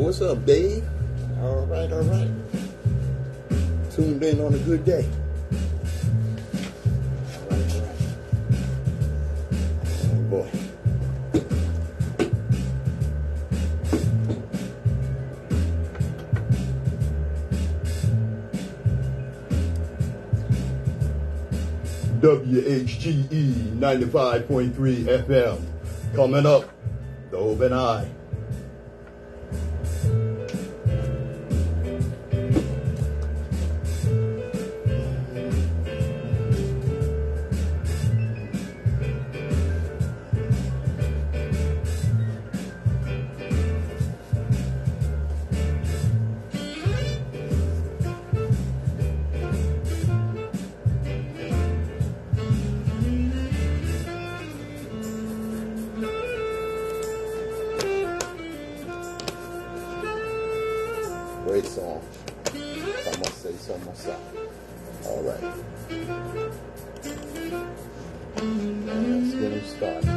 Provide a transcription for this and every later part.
What's up, Dave? All right. Tuned in on a good day. All right. Oh, boy. WHGE 95.3 FM. Coming up, the Open Eye. Great song, if I must say so myself. All right. Let's get him started.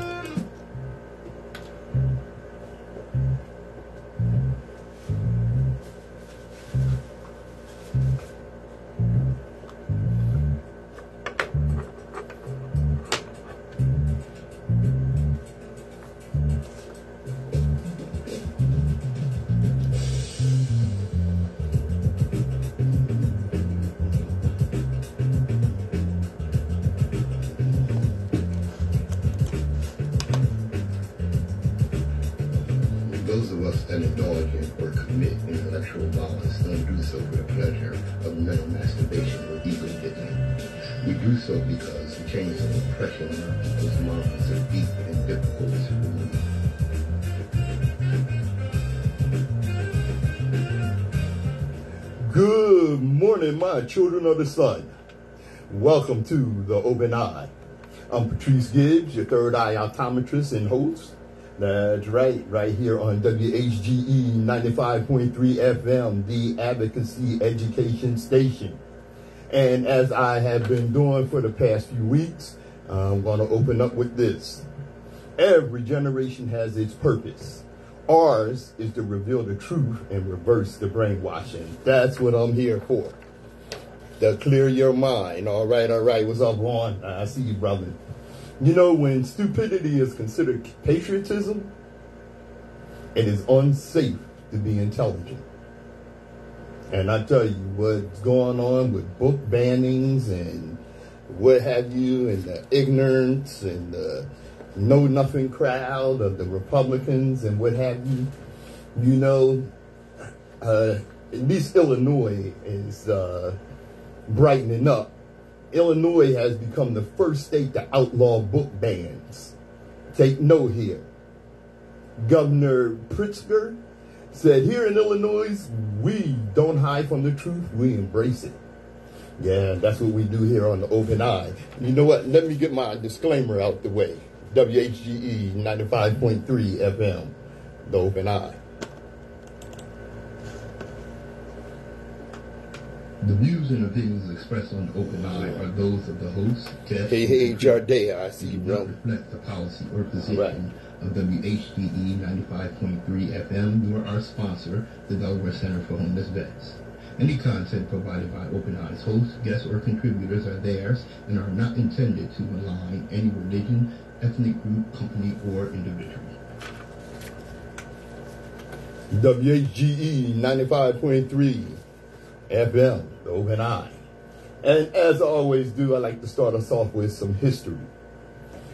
Those of us that indulge in or commit intellectual violence don't do so for the pleasure of mental masturbation or ego digging. We do so because the chains of oppression in our people's minds are deep and difficult to remove. Good morning, my children of the sun. Welcome to the Open Eye. I'm Patrice Gibbs, your third eye optometrist and host. That's right here on WHGE 95.3 FM, the Advocacy Education Station. And as I have been doing for the past few weeks, I'm going to open up with this. Every generation has its purpose. Ours is to reveal the truth and reverse the brainwashing. That's what I'm here for. To clear your mind. All right. What's up, Ron? I see you, brother. You know, when stupidity is considered patriotism, it is unsafe to be intelligent. And I tell you, what's going on with book bannings and what have you, and the ignorance and the know-nothing crowd of the Republicans and what have you, you know, at least Illinois is brightening up. Illinois has become the first state to outlaw book bans. Take note here. Governor Pritzker said, here in Illinois, we don't hide from the truth, we embrace it. Yeah, that's what we do here on the Open Eye. You know what? Let me get my disclaimer out the way. WHGE 95.3 FM, the Open Eye. The views and opinions expressed on the Open Eye are those of the host, guests, Hey, Jardea, I see you, bro. Reflect the policy or position of WHGE 95.3 FM, nor our sponsor, the Delaware Center for Homeless Vets. Any content provided by Open Eye's hosts, guests, or contributors are theirs and are not intended to malign any religion, ethnic group, company, or individual. WHGE 95.3 FM, the Open Eye. And as I always do, I like to start us off with some history.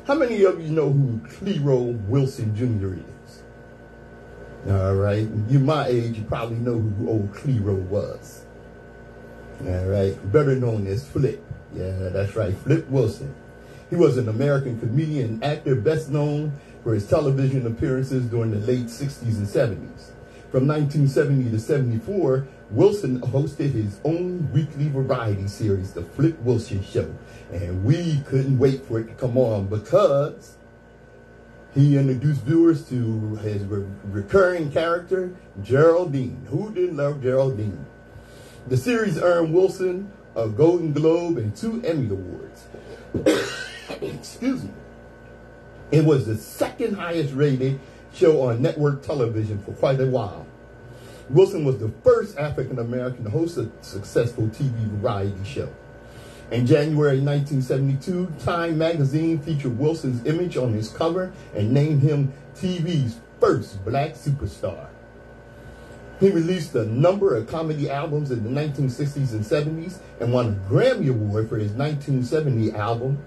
How many of you know who Clero Wilson Jr. is? All right. You're my age, you probably know who old Clero was. All right. Better known as Flip. Yeah, that's right. Flip Wilson. He was an American comedian and actor best known for his television appearances during the late 60s and 70s. From 1970 to 74, Wilson hosted his own weekly variety series, The Flip Wilson Show. And we couldn't wait for it to come on because he introduced viewers to his recurring character, Geraldine. Who didn't love Geraldine? The series earned Wilson a Golden Globe and 2 Emmy Awards. Excuse me. It was the second highest rated show on network television for quite a while. Wilson was the first African American to host a successful TV variety show. In January 1972, Time magazine featured Wilson's image on its cover and named him TV's first black superstar. He released a number of comedy albums in the 1960s and 70s and won a Grammy Award for his 1970 album,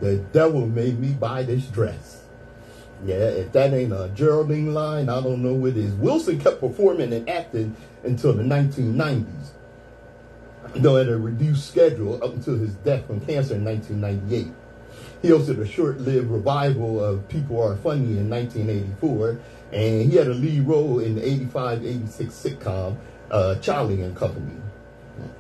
The Devil Made Me Buy This Dress. Yeah, if that ain't a Geraldine line, I don't know what it is. Wilson kept performing and acting until the 1990s, though at a reduced schedule up until his death from cancer in 1998. He hosted a short-lived revival of People Are Funny in 1984, and he had a lead role in the 85-86 sitcom Charlie and Company.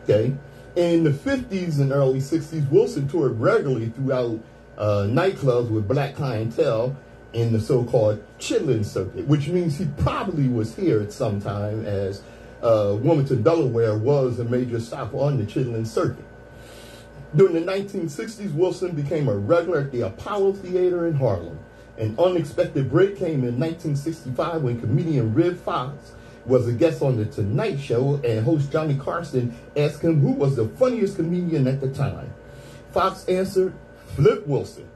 Okay, in the 50s and early 60s, Wilson toured regularly throughout nightclubs with black clientele in the so-called chitlin circuit, which means he probably was here at some time, as Wilmington, Delaware was a major stop on the chitlin circuit. During the 1960s, Wilson became a regular at the Apollo Theater in Harlem. An unexpected break came in 1965 when comedian Rib Fox was a guest on The Tonight Show, and host Johnny Carson asked him who was the funniest comedian at the time. Fox answered, Flip Wilson.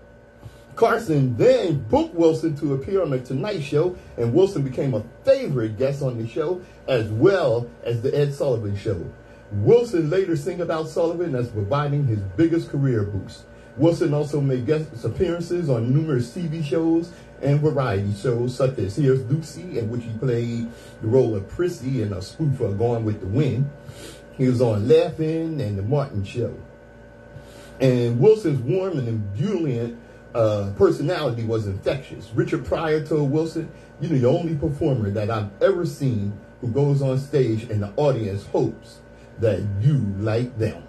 Carson then booked Wilson to appear on The Tonight Show, and Wilson became a favorite guest on the show, as well as The Ed Sullivan Show. Wilson later singled out Sullivan as providing his biggest career boost. Wilson also made guest appearances on numerous TV shows and variety shows, such as Here's Lucy, in which he played the role of Prissy in a spoof of Gone with the Wind. He was on Laugh-In and The Martin Show. And Wilson's warm and ebullient personality was infectious. Richard Pryor told Wilson, "You're the only performer that I've ever seen who goes on stage and the audience hopes that you like them."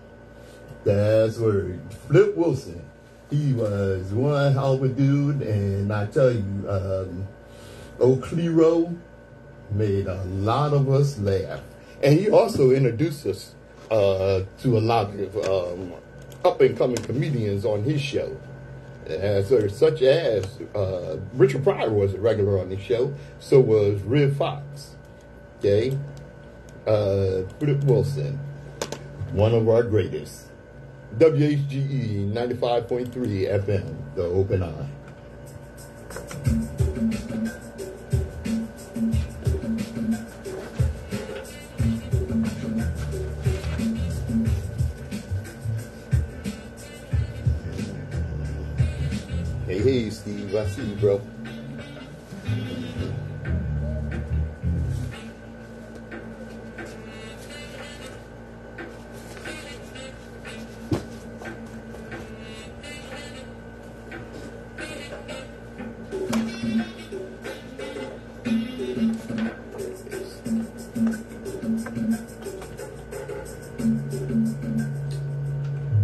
That's word. Flip Wilson. He was one hell of a dude, and I tell you, old Clero made a lot of us laugh. And he also introduced us to a lot of up-and-coming comedians on his show. Such as Richard Pryor was a regular on the show, so was Rib Fox. Okay? Flip Wilson, one of our greatest. WHGE 95.3 FM, The Open Eye. Hey, Steve, I see you, bro.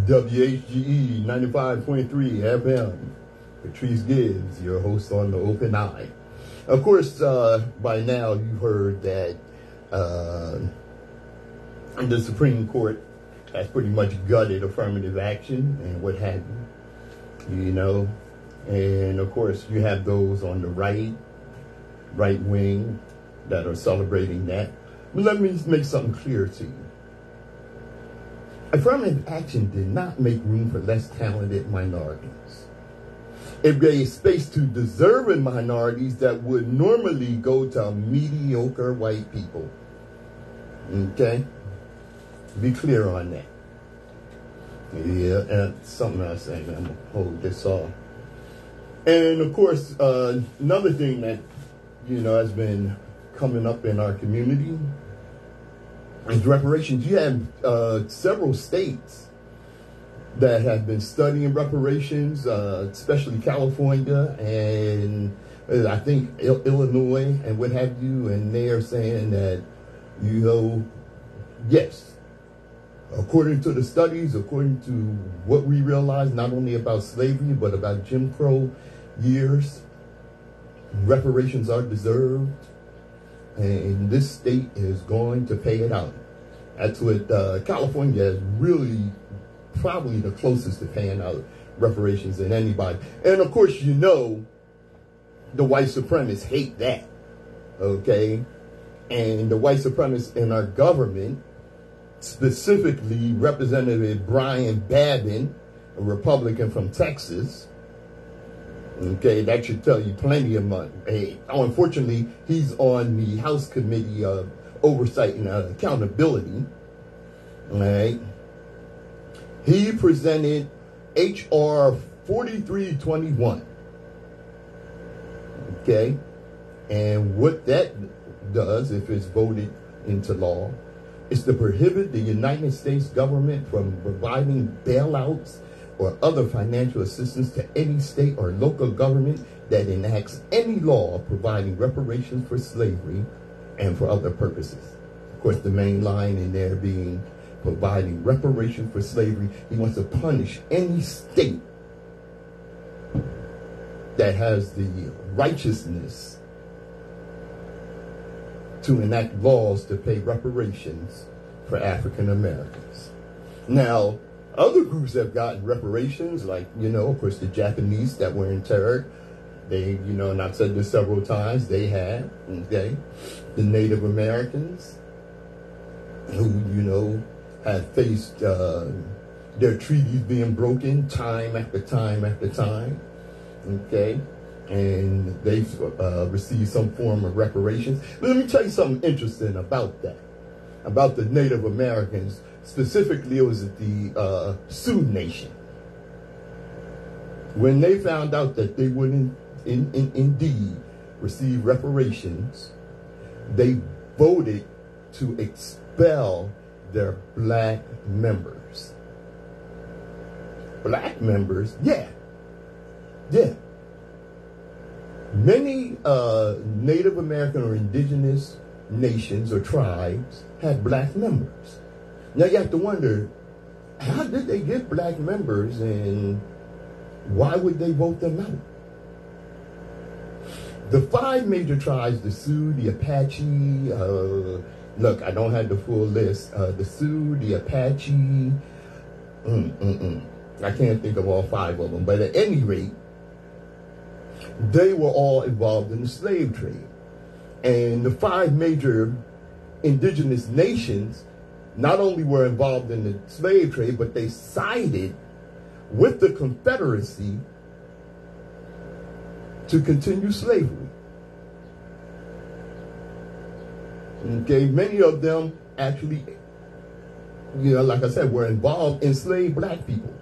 WHGE 95.3 FM. Patrice Gibbs, your host on The Open Eye. Of course, by now you've heard that the Supreme Court has pretty much gutted affirmative action and what have you, you know. And of course, you have those on the right wing that are celebrating that. But let me make something clear to you. Affirmative action did not make room for less talented minorities. It gave space to deserving minorities that would normally go to mediocre white people. Okay? Be clear on that. Yeah, and something else, I'm going to hold this off. And of course, another thing that, has been coming up in our community is reparations. You have several states that have been studying reparations, especially California and I think Illinois and what have you, and they are saying that, yes, according to the studies, according to what we realize, not only about slavery, but about Jim Crow years, reparations are deserved, and this state is going to pay it out. That's what California is really probably the closest to paying out reparations than anybody. And of course, the white supremacists hate that, okay? And the white supremacists in our government, specifically Representative Brian Babin, a Republican from Texas, okay, that should tell you plenty of money. Hey, unfortunately, he's on the House Committee of Oversight and Accountability, all right? He presented H.R. 4321. Okay, and what that does, if it's voted into law, is to prohibit the United States government from providing bailouts or other financial assistance to any state or local government that enacts any law providing reparations for slavery and for other purposes. Of course, the main line in there being providing reparations for slavery. He wants to punish any state that has the righteousness to enact laws to pay reparations for African Americans. Now, other groups have gotten reparations, like, of course, the Japanese that were interred. They, and I've said this several times, they have, okay? The Native Americans who, have faced their treaties being broken time after time after time. Okay, and they've received some form of reparations. But let me tell you something interesting about that, about the Native Americans. Specifically, it was the Sioux Nation. When they found out that they wouldn't indeed receive reparations, they voted to expel their black members. Black members, yeah. Yeah. Many Native American or indigenous nations or tribes had black members. Now you have to wonder, how did they get black members and why would they vote them out? The 5 major tribes, the Sioux, the Apache, look, I don't have the full list. The Sioux, the Apache, I can't think of all 5 of them, but at any rate, they were all involved in the slave trade. And the 5 major indigenous nations not only were involved in the slave trade, but they sided with the Confederacy to continue slavery. Okay, many of them actually, like I said, were involved in enslaved black people.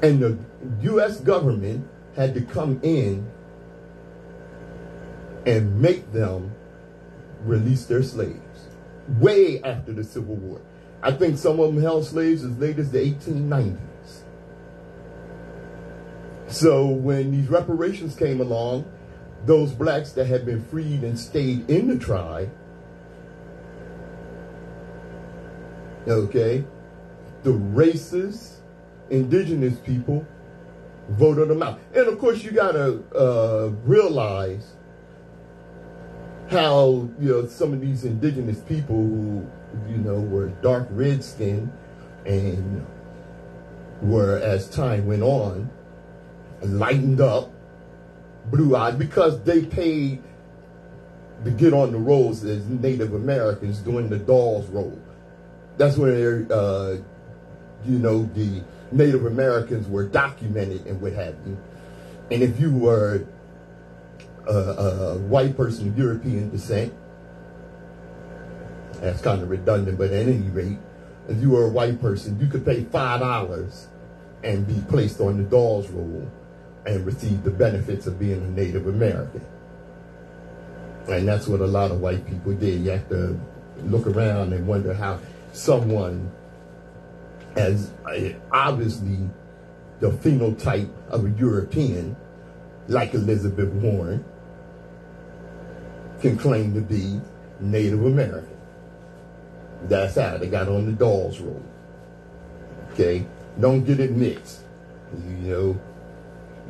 And the U.S. government had to come in and make them release their slaves way after the Civil War. I think some of them held slaves as late as the 1890s. So when these reparations came along, those blacks that had been freed and stayed in the tribe, okay, the racist, indigenous people voted them out. And of course, you got to realize how, some of these indigenous people who, were dark red skinned and were, as time went on, lightened up, blue-eyed, because they paid to get on the rolls as Native Americans doing the Dawes Roll. That's where, the Native Americans were documented and what have you. And if you were a white person of European descent, that's kind of redundant, but at any rate, if you were a white person, you could pay $5 and be placed on the Dawes Roll and receive the benefits of being a Native American. And that's what a lot of white people did. You have to look around and wonder how someone as obviously the phenotype of a European, like Elizabeth Warren, can claim to be Native American. That's how they got on the Dawes Road. Okay? Don't get it mixed. You know,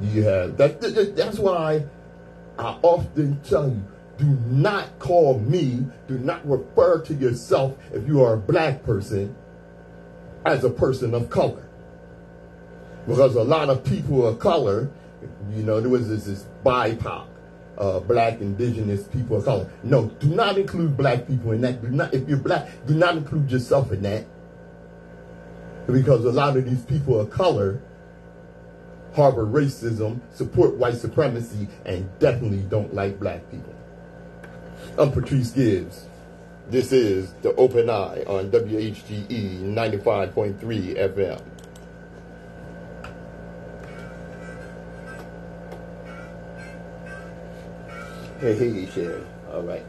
you have that's why I often tell you, do not call me, do not refer to yourself if you are a black person as a person of color. Because a lot of people of color, you know, there was this BIPOC, black, indigenous people of color. No, do not include black people in that. Do not, if you're black, do not include yourself in that. Because a lot of these people of color harbor racism, support white supremacy, and definitely don't like black people. I'm Patrice Gibbs. This is The Open Eye on WHGE 95.3 FM. Hey, Sherry. All right.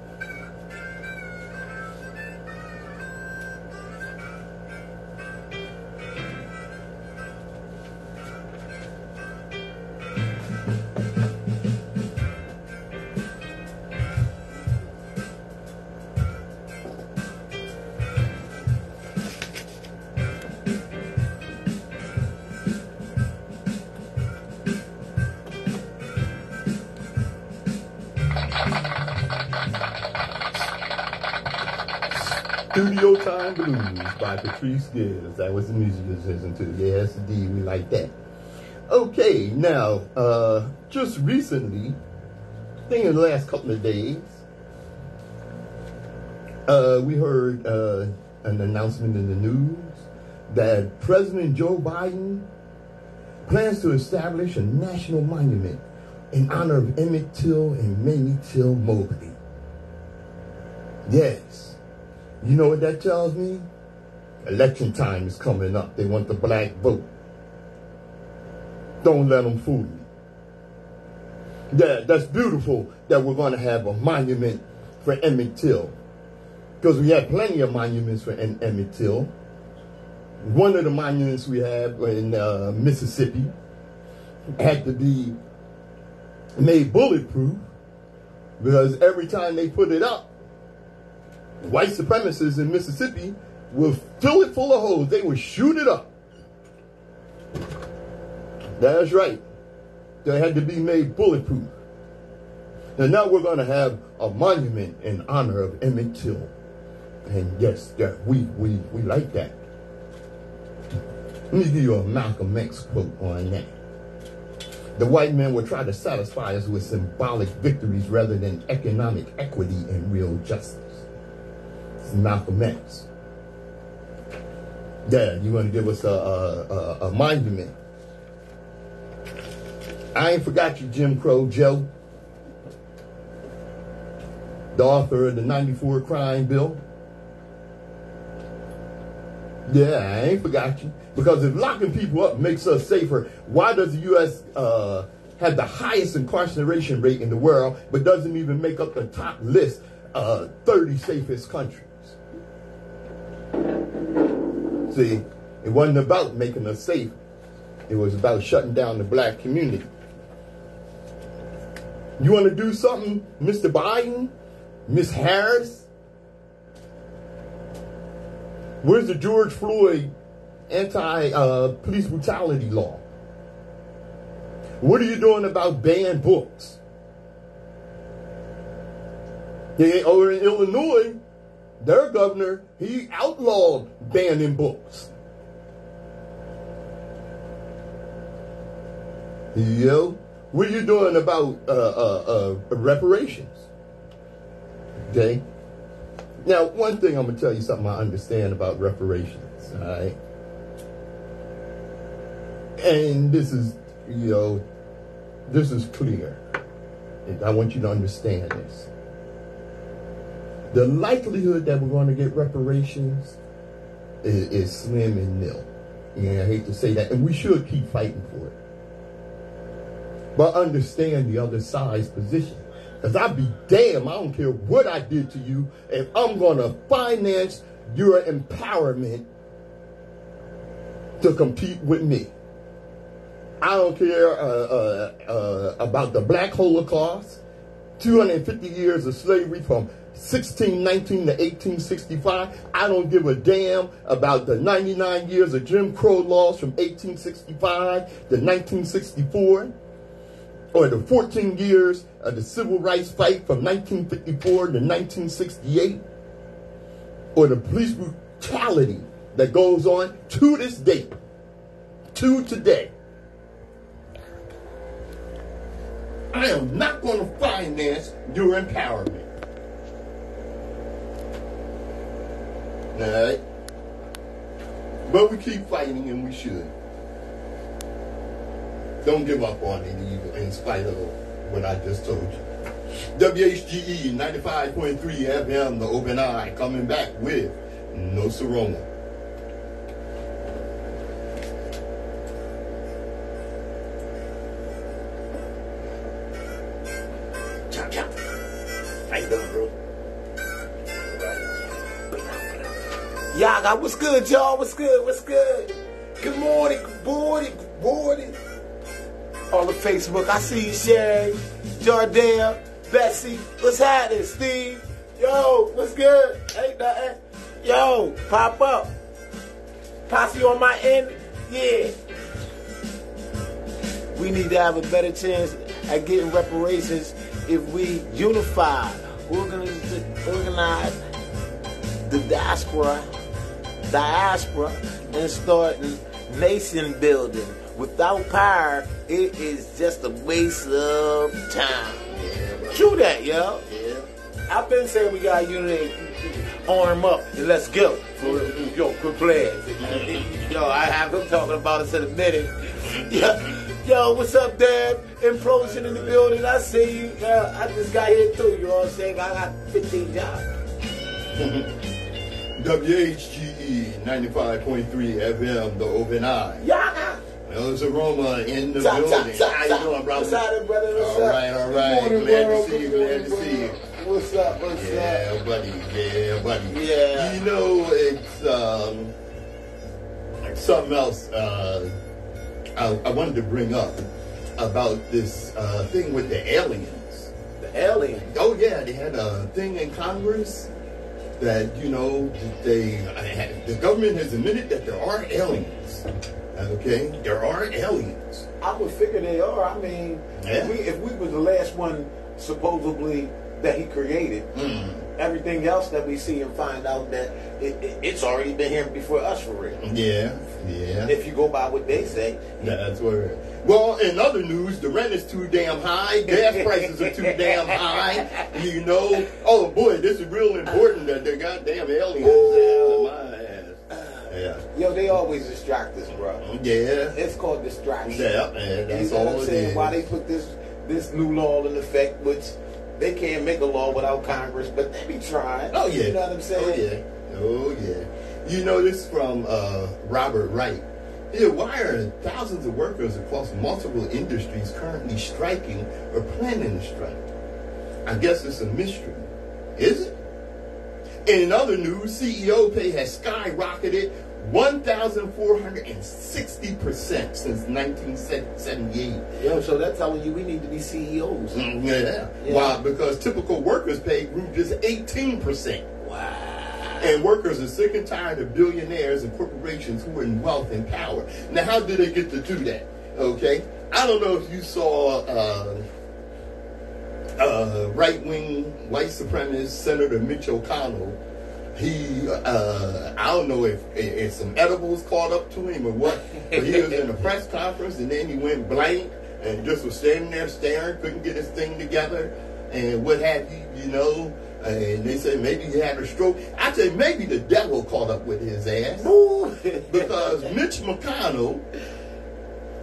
Studio Time Blues by Patrice Gibbs. That was the music you listened to. Yes, indeed, we like that. Okay, now, just recently, I think in the last couple of days, we heard an announcement in the news that President Joe Biden plans to establish a national monument in honor of Emmett Till and Mamie Till Mobley. Yes. You know what that tells me? Election time is coming up. They want the black vote. Don't let them fool you. Yeah, that's beautiful that we're going to have a monument for Emmett Till. Because we have plenty of monuments for Emmett Till. One of the monuments we have in Mississippi had to be made bulletproof because every time they put it up, white supremacists in Mississippi will fill it full of holes. They will shoot it up. That's right. They had to be made bulletproof. And now we're going to have a monument in honor of Emmett Till. And yes, we like that. Let me give you a Malcolm X quote on that. The white men will try to satisfy us with symbolic victories rather than economic equity and real justice. Malcolm X. Yeah, you want to give us a monument. I ain't forgot you, Jim Crow Joe, the author of the 94 crime bill. Yeah, I ain't forgot you. Because if locking people up makes us safer, why does the U.S. have the highest incarceration rate in the world, but doesn't even make up the top list 30 safest countries? See, it wasn't about making us safe. It was about shutting down the black community. You want to do something, Mr. Biden, Miss Harris? Where's the George Floyd anti-police brutality law? What are you doing about banning books? Over in Illinois, their governor, he outlawed banning books. You know, what are you doing about reparations? Okay? Now, one thing I'm going to tell you something I understand about reparations, all right? And this is, you know, this is clear. And I want you to understand this. The likelihood that we're going to get reparations is slim and nil. Yeah, I hate to say that. And we should keep fighting for it. but understand the other side's position. Because I'd be damn, I don't care what I did to you, if I'm going to finance your empowerment to compete with me. I don't care about the Black Holocaust, 250 years of slavery from 1619 to 1865. I don't give a damn about the 99 years of Jim Crow laws from 1865 to 1964, or the 14 years of the civil rights fight from 1954 to 1968, or the police brutality that goes on to this day, to today. I am not going to finance your empowerment. All right? But we keep fighting, and we should. Don't give up on it either, in spite of what I just told you. WHGE 95.3 FM, the Open Eye, coming back with Nsoromma. How you doing, bro? Yaga, what's good, y'all? What's good? What's good? Good morning, good morning, good morning. On the Facebook, I see you, Sherry, Jardale, Bessie. What's happening, Steve? Yo, what's good? Ain't nothing. Yo, pop up. Posse on my end? Yeah. We need to have a better chance at getting reparations if we unify, organize the diaspora, and start nation building. Without power, it is just a waste of time. Yeah, True that, yo. yeah. I've been saying we got unity, arm up, and let's go. Yo, quit playing. Yo, I have him talking about us in a minute. Yo, what's up, Dad? Implosion in the building. I see you. I just got here too. You know what I'm saying? I got 15 jobs. WHGE 95.3 FM, the Open Eye. Yeah. Nsoromma in the building. How you doing, brother? What's happening, brother? What's all up? right, all right. Morning, Glad bro. to see you. Glad to see you. What's up? What's Yeah, up? buddy. Yeah, buddy. Yeah. You know, it's something else I wanted to bring up about this thing with the aliens. The aliens? Oh, yeah. They had a thing in Congress that, you know, the government has admitted that there are aliens. Okay? There are aliens. I would figure they are. I mean, Yeah. if we were the last one supposedly that he created, everything else that we see and find out that it's already been here before us for real. Yeah, yeah. If you go by what they say. That's where. Well, in other news, the rent is too damn high. Gas prices are too damn high. You know. Oh boy, this is real important that the goddamn aliens in my ass. Yeah. Yo, they always distract us, bro. Yeah. It's called distraction. Yeah, man. That's you know all what I'm it saying? is. Why they put this new law in effect, which they can't make a law without Congress, but they be trying. Oh yeah. You know what I'm saying? Oh yeah. You know this from Robert Wright. Yeah, why are thousands of workers across multiple industries currently striking or planning to strike? I guess it's a mystery. Is it? In other news, CEO pay has skyrocketed 1,460% since 1978. Yo, so that's telling you we need to be CEOs. Yeah. Why? Because typical workers' pay grew just 18%. Wow. And workers are sick and tired of billionaires and corporations who are in wealth and power. Now, how did they get to do that? Okay? I don't know if you saw right-wing white supremacist Senator Mitch McConnell. He, I don't know if some edibles caught up to him or what, but he was in a press conference and then he went blank and just was standing there staring, couldn't get his thing together and what have you, you know. And they said maybe he had a stroke. I said maybe the devil caught up with his ass. Because Mitch McConnell,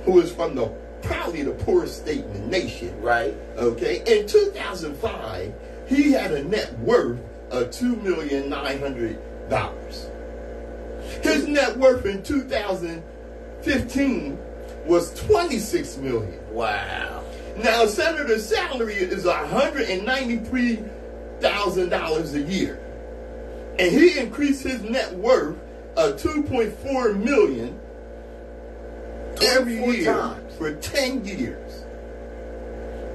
who is from probably the poorest state in the nation. Right. Okay. In 2005, he had a net worth of $2,900,000. His net worth in 2015 was $26 million. Wow. Now, a senator's salary is $193,000 a year. And he increased his net worth $2.4 million every year for 10 years.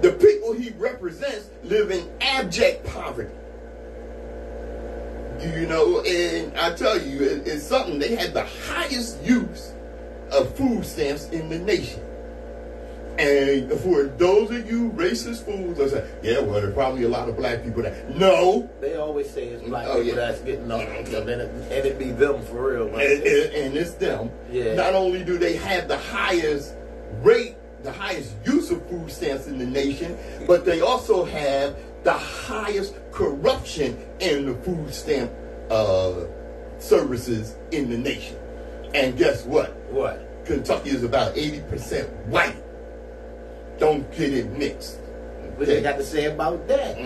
The people he represents live in abject poverty. You know, and I tell you, it's something. They had the highest use of food stamps in the nation. And for those of you racist fools that say, yeah, well, there's probably a lot of black people that. No. They always say it's black people that's getting on them, and it be them for real. And it's them. Yeah. Not only do they have the highest rate, the highest use of food stamps in the nation, but they also have the highest corruption in the food stamp services in the nation. And guess what? What? Kentucky is about 80% white. Don't get it mixed. What they got to say about that?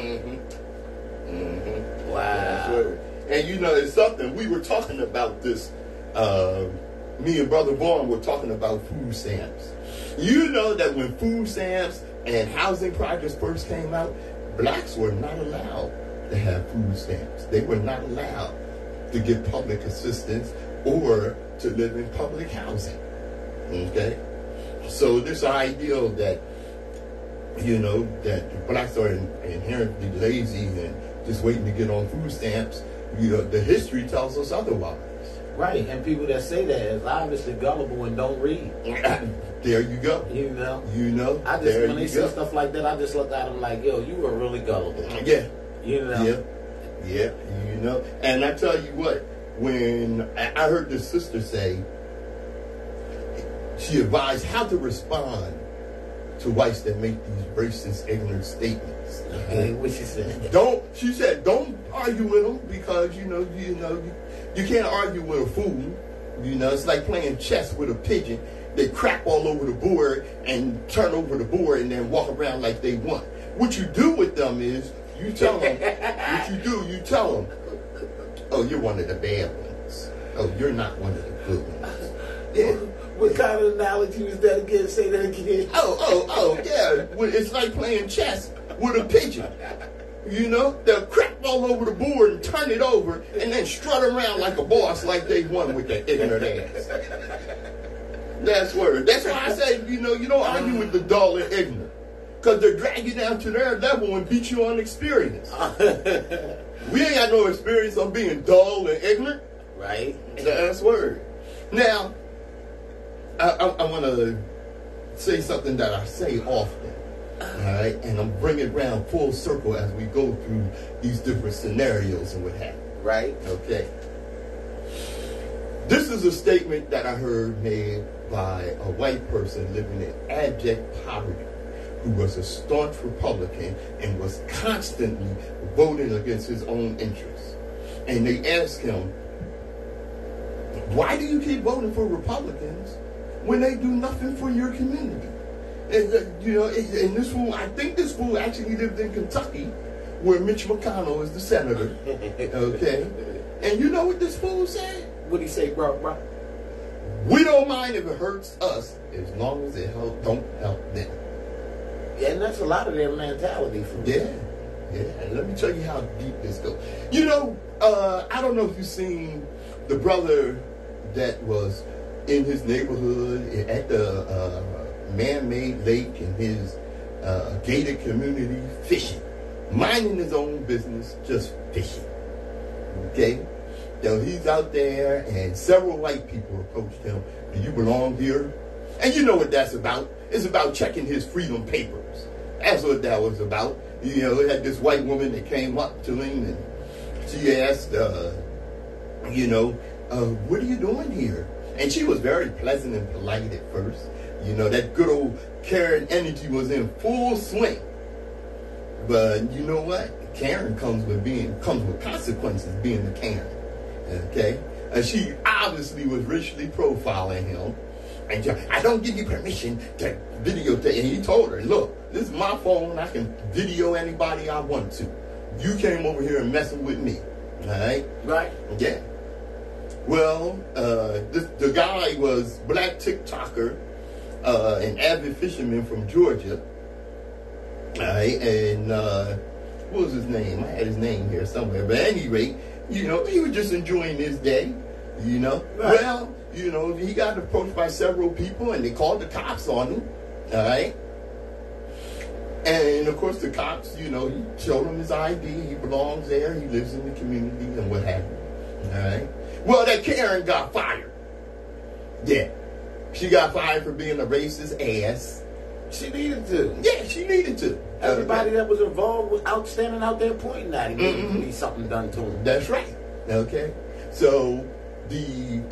Wow. And you know, it's something, we were talking about this, me and Brother Vaughn were talking about food stamps. You know that when food stamps and housing projects first came out, blacks were not allowed to have food stamps. They were not allowed to get public assistance or to live in public housing. Okay? So this ideal that, you know, that blacks are inherently lazy and just waiting to get on food stamps, you know, the history tells us otherwise. Right, and people that say that is obviously gullible and don't read. There you go. You know? You know? I just, when they say stuff like that, I just look at them like, yo, you were really gullible. Yeah. You know? Yeah, you know. And I tell you what, when I heard this sister say, she advised how to respond to whites that make these racist, ignorant statements. Okay, what she said? She said, don't argue with them because, you can't argue with a fool. You know, it's like playing chess with a pigeon. They crap all over the board and turn over the board and then walk around like they won. What you do with them is, you tell them, you tell them, oh, you're one of the bad ones. Oh, you're not one of the good ones. Yeah. What kind of analogy was that again? Say that again. Oh, yeah. It's like playing chess with a pigeon. You know, they'll crap all over the board and turn it over and then strut around like a boss like they won with their ignorant ass. That's word. That's why I say, you don't argue with the dull and ignorant. Because they'll drag you down to their level and beat you on experience. We ain't got no experience on being dull and ignorant. Right. That's word. Now, I want to say something that I say often, all right? And I'm bringing it around full circle as we go through these different scenarios and what have you. Right. Okay. This is a statement that I heard made by a white person living in abject poverty who was a staunch Republican and was constantly voting against his own interests. And they asked him, why do you keep voting for Republicans when they do nothing for your community? And, and this fool, I think this fool actually lived in Kentucky, where Mitch McConnell is the senator. Okay? And you know what this fool said? What'd he say, bro? We don't mind if it hurts us as long as it don't help them. Yeah, and that's a lot of their mentality. Yeah. And let me tell you how deep this goes. I don't know if you've seen the brother that was in his neighborhood at the man-made lake in his gated community fishing, minding his own business, just fishing. Okay? So he's out there and several white people approached him. Do you belong here? And you know what that's about. It's about checking his freedom papers. That's what that was about. It had this white woman that came up to him and she asked, what are you doing here? And she was very pleasant and polite at first. That good old Karen energy was in full swing. But you know what? Karen comes with consequences being a Karen. Okay? And she obviously was racially profiling him. And I don't give you permission to videotape. And he told her, look, this is my phone. I can video anybody I want to. You came over here and messing with me. All right? Right. Yeah. Well, the guy was black TikToker, an avid fisherman from Georgia. All right, and what was his name? I had his name here somewhere. But at any rate, he was just enjoying his day, Right. Well, he got approached by several people, and they called the cops on him. All right. And, of course, the cops, he showed him his ID. He belongs there. He lives in the community and what have you. All right. Well, that Karen got fired. Yeah. She got fired for being a racist ass. She needed to. Yeah, she needed to. Everybody that was involved was outstanding out there pointing at him. Mm-hmm. Need something done to him. That's right. Okay. So, the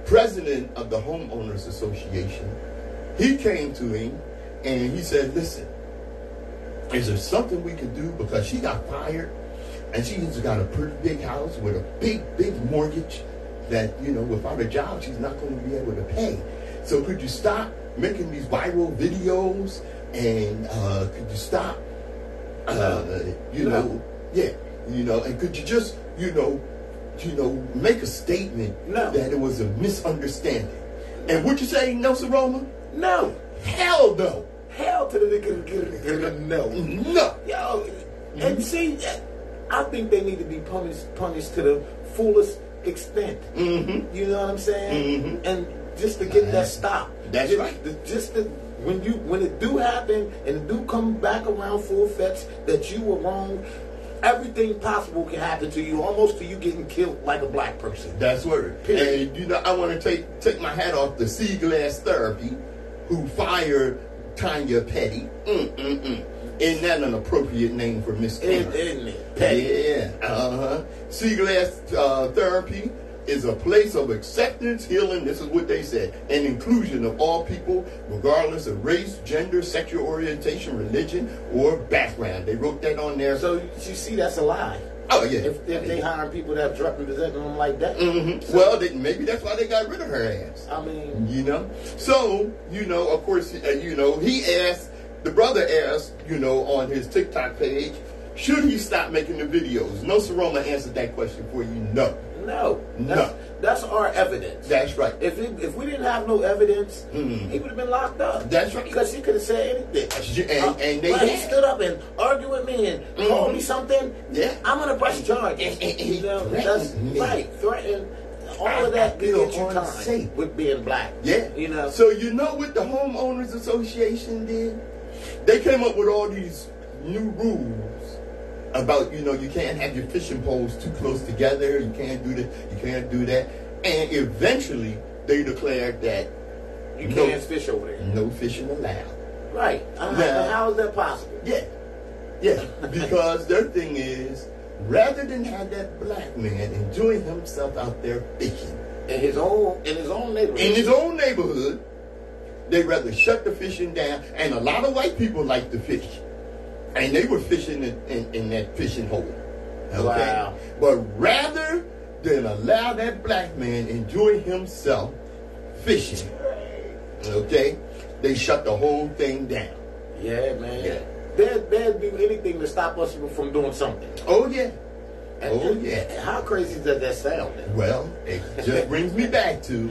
president of the Homeowners Association, he came to him and he said, listen, is there something we can do? Because she got fired and she's got a pretty big house with a big, big mortgage that, without a job, she's not going to be able to pay. So could you stop making these viral videos and could you stop, and could you just, make a statement that it was a misunderstanding? And would you say, Nsoromma? No. Hell no. Hell to the nigga, no. No. Yo, and see, I think they need to be punished to the fullest extent. Mm-hmm. You know what I'm saying? Mm-hmm. And just to get that stop. That's right. When it do happen and it do come back around full fetch that you were wrong, everything possible can happen to you, almost to you getting killed like a black person. That's word. Period. And I want to take my hat off to C-Glass Therapy, who fired Tanya Petty. Isn't that an appropriate name for Miss Karen? Isn't it? Petty. Yeah. C-Glass Therapy is a place of acceptance, healing, this is what they said, and inclusion of all people, regardless of race, gender, sexual orientation, religion, or background. They wrote that on there. So you see, that's a lie. Oh, yeah. If they hire people that have representing them like that. Mm-hmm. Well, maybe that's why they got rid of her ass. I mean. So, of course, he asked, the brother asked, on his TikTok page, should he stop making the videos? Nsoromma answered that question for you. No. That's our evidence. That's right. If we didn't have no evidence, he would have been locked up. That's right. Because he could have said anything. And he stood up and argued with me and called me something. Yeah. I'm gonna press charges. That's me. Right. Threaten. All of that can get you time with being black. Yeah. So you know what the Homeowners Association did? They came up with all these new rules about, you can't have your fishing poles too close together. You can't do this. You can't do that. And eventually, they declared that you can't fish over there. No fishing allowed. Right. Now, how is that possible? Yeah. Because their thing is, rather than have that black man enjoying himself out there fishing in his own neighborhood, they rather shut the fishing down. And a lot of white people like to fish. And they were fishing in that fishing hole. Okay? Wow. But rather than allow that black man enjoy himself fishing, okay, they shut the whole thing down. Yeah, man. Yeah. They'd do anything to stop us from doing something. Oh, yeah. And how crazy does that sound? Well, it just brings me back to,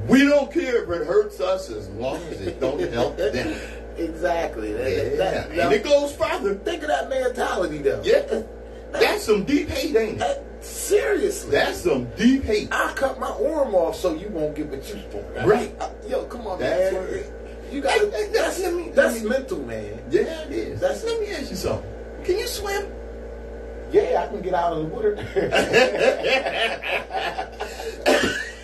we don't care if it hurts us as long as it don't help them. Exactly. And it goes further. Think of that mentality, though. Yeah. That's some deep hate, ain't it? Seriously. That's some deep hate. I cut my arm off so you won't get what you want. Right. Yo, come on, that's man. You gotta, that's mental, man. Yeah, it is. Let me ask you something. Can you swim? Yeah, I can get out of the water.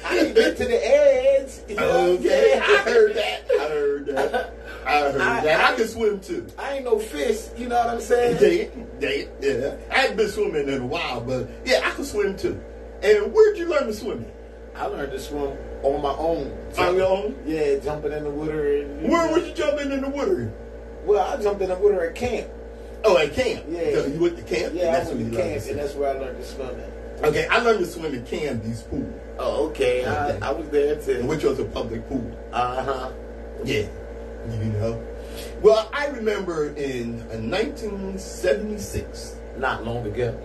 I can get to the edge. Okay, I heard that. I can swim too. I ain't no fish, you know what I'm saying? Yeah. I haven't been swimming in a while, but yeah, I can swim too. And where'd you learn to swim? I learned to swim on my own. On your own? Yeah, jumping in the water. Where was you jumping in the water? Well, I jumped in the water at camp. Oh, at camp? Yeah. So you went to camp? Yeah, I went to camp, and that's where I learned to swim at. Okay, I learned to swim in Canby's pool. Oh, okay. I was there too. Which was a public pool. Uh-huh. Yeah. Well, I remember in 1976. Not long ago.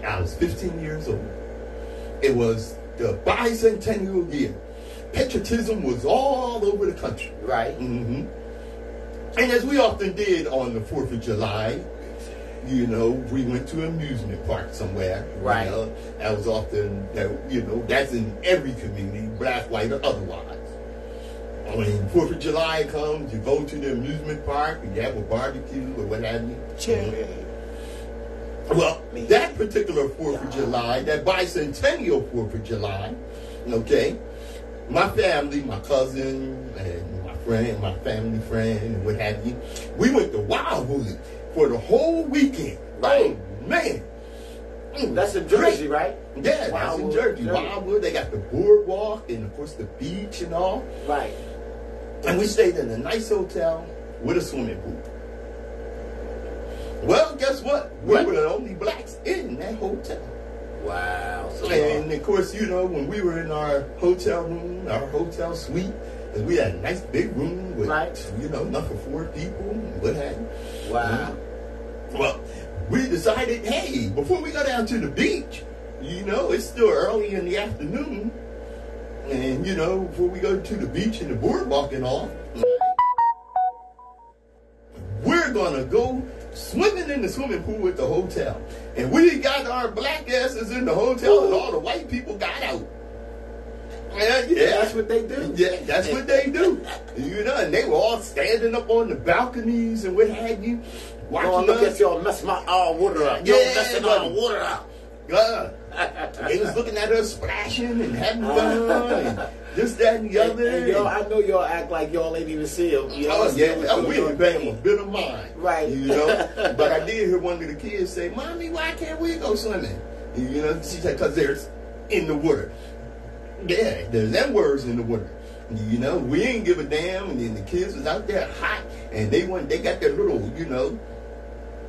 I was 15 years old. It was the bicentennial year. Patriotism was all over the country. Right. Mm-hmm. And as we often did on the 4th of July, you know, we went to an amusement park somewhere. Right. You know, that was often, you know, that's in every community, black, white, or otherwise. When 4th of July comes, you go to the amusement park, and you have a barbecue or what have you. Cherry. Well, that particular 4th of July, that bicentennial 4th of July, okay, my family, my cousin, and my friend, my family friend, and what have you, we went to Wildwood for the whole weekend. Right. Oh, man. That's in Jersey, right? Yeah, that's in Jersey. Wildwood, they got the boardwalk and, of course, the beach and all. Right. And we stayed in a nice hotel with a swimming pool. Well, guess what? We were the only blacks in that hotel. Wow. So and, of course, you know, when we were in our hotel room, our hotel suite, and we had a nice big room with, you know, enough for 4 people and what have you. Wow. Well, we decided, hey, before we go down to the beach, you know, it's still early in the afternoon, and, you know, before we go to the beach and the boardwalk and all, we're going to go swimming in the swimming pool at the hotel. And we got our black asses in the hotel, and all the white people got out. Yeah, that's what they do. Yeah, that's what they do. You know, and they were all standing up on the balconies and what have you, watching look us. at y'all mess my water up. Yeah, Y'all messing our water up. They was looking at us splashing and having fun, and this, that, and the other. And y'all, I know y'all act like y'all ain't even see them. We didn't pay them a bit of mind. Right. You know, but I did hear one of the kids say, "Mommy, why can't we go swimming?" You know, she said, "Because there's in the water." Yeah, there's them words in the water. You know, we ain't give a damn, and then the kids was out there hot, and they got their little, you know,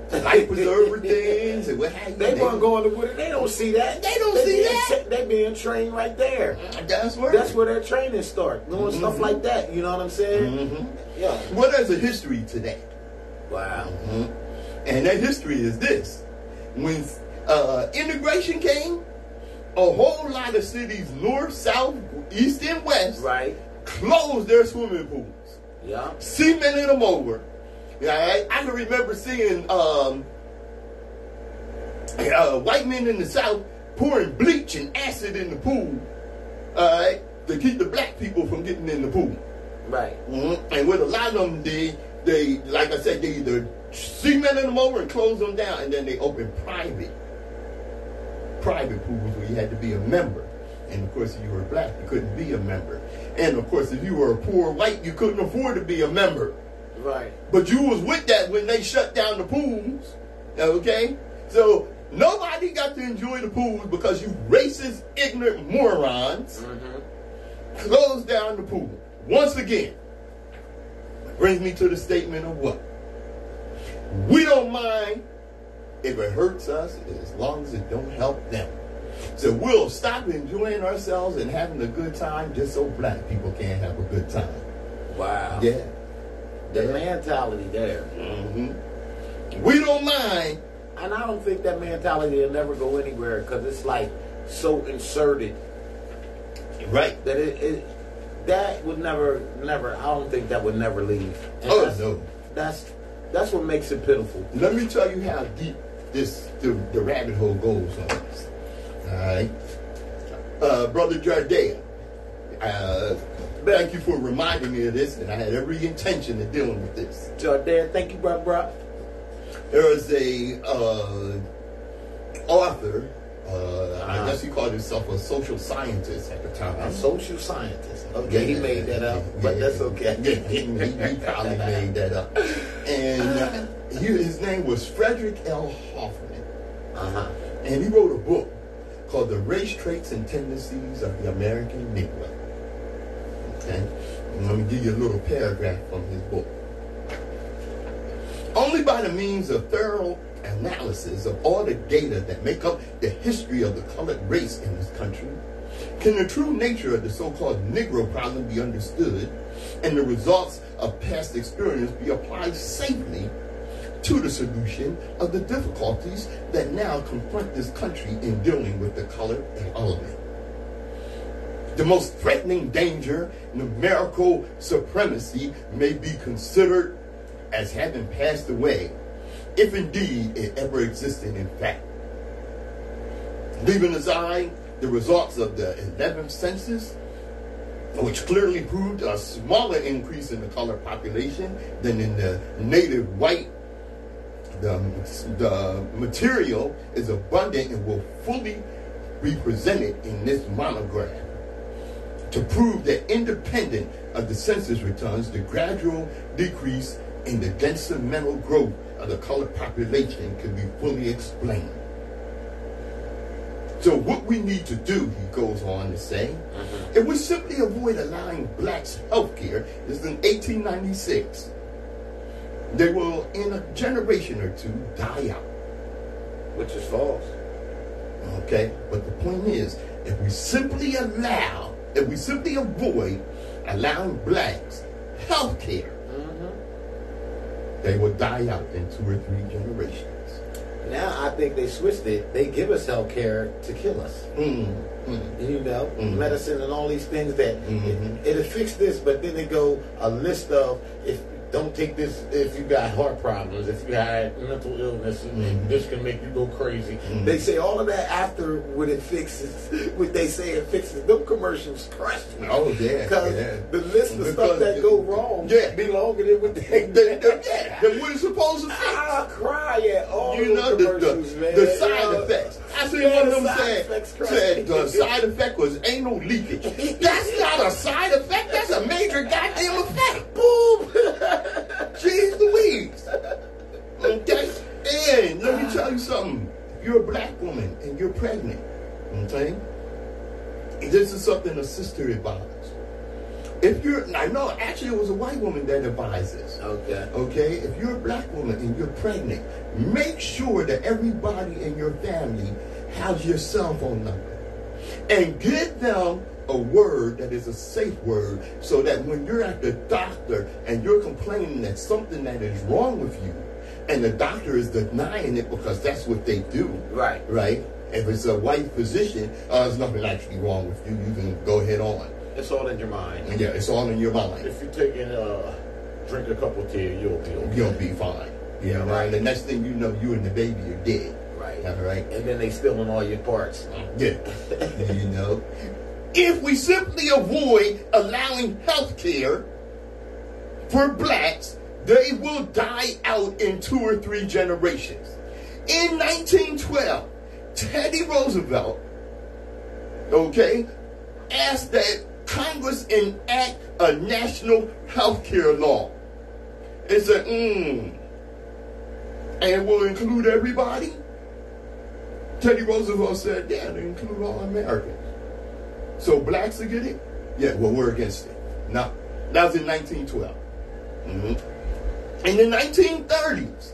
life preserver things and what have you. They weren't going to water. They don't see that. They don't see that. They being trained right there. That's where their training start. Doing stuff like that. You know what I'm saying? Yeah. Well, there's a history to that. Wow. And that history is this: when integration came, a whole lot of cities, north, south, east, and west, closed their swimming pools. Yeah. Cemented them over. Right? I can remember seeing white men in the South pouring bleach and acid in the pool, to keep the black people from getting in the pool. Right. And what a lot of them did, they like I said, they either cemented them over and closed them down, and then they opened private pools where you had to be a member. And of course, if you were black, you couldn't be a member. And of course, if you were a poor white, you couldn't afford to be a member. Right. But you was with that when they shut down the pools. Okay? So nobody got to enjoy the pools because you racist, ignorant morons closed down the pool. Once again, brings me to the statement of what? We don't mind if it hurts us as long as it don't help them. So we'll stop enjoying ourselves and having a good time just so black people can't have a good time. Wow. Yeah. The mentality there. We don't mind. And I don't think that mentality will never go anywhere because it's like so inserted. Right. That that would never, I don't think that would never leave. And no. That's what makes it pitiful. Let me tell you how deep the rabbit hole goes on this. All right. Brother Jardea, thank you for reminding me of this, and I had every intention of dealing with this. Jardea, thank you, bro. There is a author, I guess he called himself a social scientist at the time. A social scientist. Okay, he made that up, but that's okay. He probably made that up. And his name was Frederick L. Hoffman. And he wrote a book called The Race Traits and Tendencies of the American Negro. Okay? And let me give you a little paragraph from his book. Only by the means of thorough analysis of all the data that make up the history of the colored race in this country can the true nature of the so-called Negro problem be understood and the results of past experience be applied safely to the solution of the difficulties that now confront this country in dealing with the colored element. The most threatening danger, numerical supremacy, may be considered as having passed away, if indeed it ever existed in fact. Leaving aside the results of the 11th census, which clearly proved a smaller increase in the colored population than in the native white, the material is abundant and will fully be presented in this monograph to prove that independent of the census returns, the gradual decrease in the denser mental growth of the colored population can be fully explained. So what we need to do, he goes on to say, if we simply avoid allowing blacks health care, this is in 1896, they will, in a generation or two, die out. Which is false. Okay? But the point is, if we simply avoid allowing blacks health care, they will die out in 2 or 3 generations. Now I think they switched it. They give us health care to kill us. You know, medicine and all these things that it'll fix this, but then they go a list of, if don't take this if you got heart problems, if you had mental illness, and this can make you go crazy. They say all of that after what it fixes, what they say it fixes. Them commercials crush me. Oh, yeah. Because the list of stuff that go wrong be longer than what they Then what is supposed to fix? I cry at all commercials, man. The side effects. I see one of them said the side effect was anal leakage. That's not a side effect. That's a major goddamn effect. Boom. Jeez Louise. Okay? And let me tell you something. If you're a black woman and you're pregnant, okay? This is something a sister advised. If you're, no, actually it was a white woman that advised this. Okay. Okay? If you're a black woman and you're pregnant, make sure that everybody in your family has your cell phone number. And give them a word that is a safe word, so that when you're at the doctor and you're complaining that something that is wrong with you, and the doctor is denying it because that's what they do. Right. If it's a white physician, there's nothing actually wrong with you. You can go ahead on. It's all in your mind. Yeah, it's all in your mind. If you're taking drink a cup of tea, you'll be okay. You'll be fine. Yeah, right. The next thing you know, you and the baby are dead. Right. All right. And then they stealing all your parts. Yeah. You know. If we simply avoid allowing health care for blacks, they will die out in 2 or 3 generations. In 1912, Teddy Roosevelt, asked that Congress enact a national health care law. It said, and it will include everybody? Teddy Roosevelt said, yeah, they include all Americans. So blacks will get it? Yeah, well, we're against it. No, that was in 1912. In the 1930s,